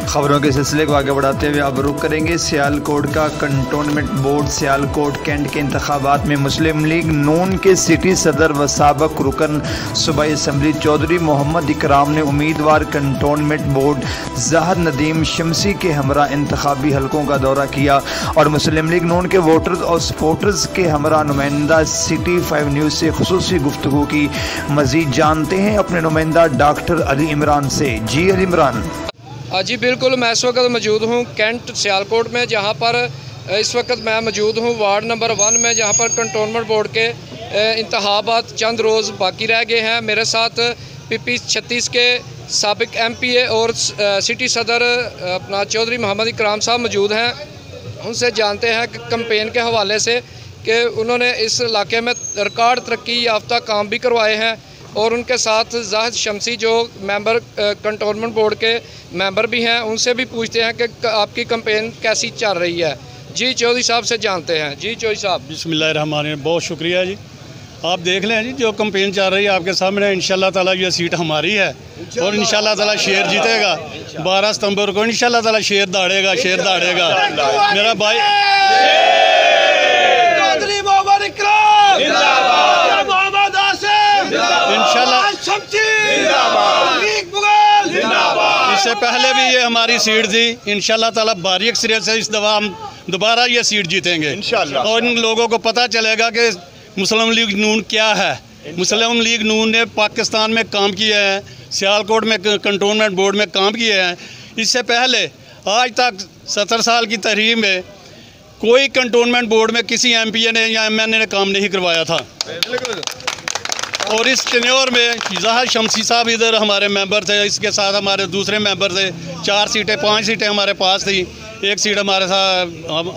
खबरों के सिलसिले को आगे बढ़ाते हुए अब रुख करेंगे सियालकोट का कंटोनमेंट बोर्ड। सियालकोट कैंट के इंतखाबात में मुस्लिम लीग नून के सिटी सदर व साबक रुकन सूबाई असम्बली चौधरी मोहम्मद इकराम ने उम्मीदवार कंटोनमेंट बोर्ड ज़ाहिर नदीम शमसी के हमरा इंतखाबी हलकों का दौरा किया और मुस्लिम लीग नून के वोटर्स और सपोर्टर्स के हमरा नुमाइंदा सिटी 5 न्यूज़ से खुसूसी गुफ्तगू की। मज़ीद जानते हैं अपने नुमाइंदा डॉक्टर अली इमरान से। जी अली इमरान। जी बिल्कुल, मैं इस वक्त मौजूद हूँ कैंट सियालकोट में, जहाँ पर इस वक्त मैं मौजूद हूँ वार्ड नंबर 1 में, जहाँ पर कंटोनमेंट बोर्ड के इंतखाबात चंद रोज़ बाकी रह गए हैं। मेरे साथ PP 36 के साबिक MPA और सिटी सदर अपना चौधरी मोहम्मद इकराम साहब मौजूद हैं। उनसे जानते हैं कि कैंपेन के हवाले से कि उन्होंने इस इलाके में रिकॉर्ड तरक्की याफ्ता काम भी करवाए हैं और उनके साथ ज़ाहिर शमसी जो मेंबर कंटोनमेंट बोर्ड के मेंबर भी हैं, उनसे भी पूछते हैं कि आपकी कैंपेन कैसी चल रही है। जी चौधरी साहब से जानते हैं। जी चौधरी साहब। बिस्मिल्लाहिर्रहमानिर्रहीम, बहुत शुक्रिया जी। आप देख लें जी, जो कैंपेन चल रही है आपके सामने। इंशाल्लाह ताला ये सीट हमारी है और इंशाल्लाह ताला शेर जीतेगा। 12 सितंबर को इंशाल्लाह ताला शेर दौड़ेगा, शेर दौड़ेगा। मेरा भाई इससे पहले भी ये हमारी सीट थी। इंशाल्लाह ताला बारीक सिरे से इस दफा हम दोबारा ये सीट जीतेंगे इंशाल्लाह। और इन लोगों को पता चलेगा कि मुस्लिम लीग नून क्या है। मुस्लिम लीग नून ने पाकिस्तान में काम किया है, सियालकोट में कंटोनमेंट बोर्ड में काम किया है। इससे पहले आज तक 70 साल की तहरीर में कोई कंटोनमेंट बोर्ड में किसी MPA ने या MNA ने काम नहीं करवाया था। और इस टेन्योर में ज़ाहिर शमसी साहब इधर हमारे मेंबर थे, इसके साथ हमारे दूसरे मेंबर थे। 4 सीटें 5 सीटें हमारे पास थी, 1 सीट हमारे साथ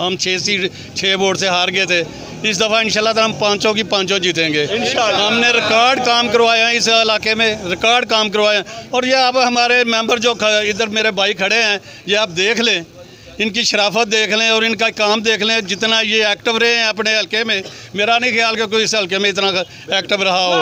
हम 6 वोट से हार गए थे। इस दफ़ा इंशाल्लाह हम 5 की 5 जीतेंगे। हमने रिकॉर्ड काम करवाया है इस इलाके में, रिकॉर्ड काम करवाया। और ये अब हमारे मेंबर जो इधर मेरे भाई खड़े हैं, ये आप देख लें, इनकी शराफत देख लें और इनका काम देख लें। जितना ये एक्टिव रहे हैं अपने हल्के में, मेरा नहीं ख्याल कि कोई इस हल्के में इतना एक्टिव रहा हो।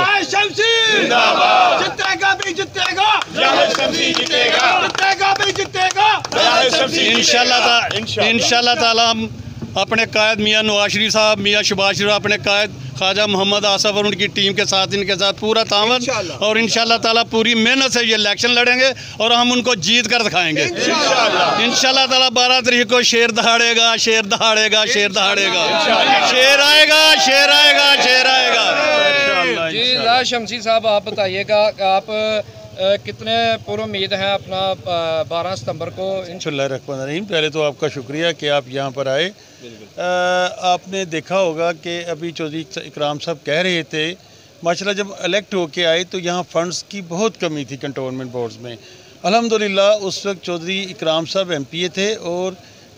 इंशाल्लाह ताला हम अपने कायद मियाँ नवाज शरीफ साहब, मियाँ शहबाज शरीफ, अपने कायद ख्वाजा मोहम्मद आसफ और उनकी टीम के साथ, इनके साथ पूरा तावन और इंशाल्लाह ताला पूरी मेहनत से ये इलेक्शन लड़ेंगे और हम उनको जीत कर दिखाएंगे इंशाल्लाह ताला। 12 तारीख को शेर दहाड़ेगा, शेर दहाड़ेगा, शेर दहाड़ेगा, शेर आएगा, शेर आएगा, शेर आएगा। जी ज़ाहिर शमसी साहब, आप बताइएगा आप कितने पूरी उम्मीद हैं अपना 12 सितंबर को? इंशाल्लाह। पहले तो आपका शुक्रिया कि आप यहाँ पर आए। आपने देखा होगा कि अभी चौधरी इकराम साहब कह रहे थे, माशाल्लाह जब इलेक्ट होके आए तो यहाँ फंड्स की बहुत कमी थी कंटोनमेंट बोर्ड्स में। अल्हम्दुलिल्लाह उस वक्त चौधरी इकराम साहब MPA थे और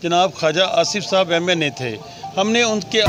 जनाब ख्वाजा आसिफ साहब MNA थे। हमने उनके